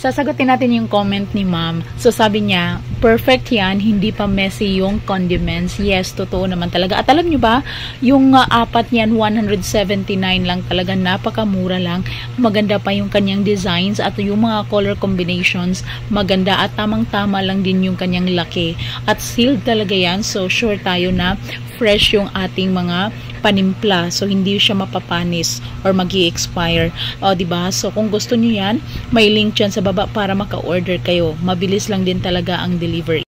Sasagutin natin yung comment ni ma'am. So sabi niya, perfect yan, hindi pa messy yung condiments. Yes, totoo naman talaga. At alam nyo ba, yung apat niyan, 179 lang talaga, napakamura lang. Maganda pa yung kanyang designs at yung mga color combinations, maganda at tamang-tama lang din yung kanyang laki. At sealed talaga yan, so sure tayo na fresh yung ating mga panimpla. So, hindi siya mapapanis or magi-expire. O, diba? So, kung gusto niyo yan, may link dyan sa baba para maka-order kayo. Mabilis lang din talaga ang delivery.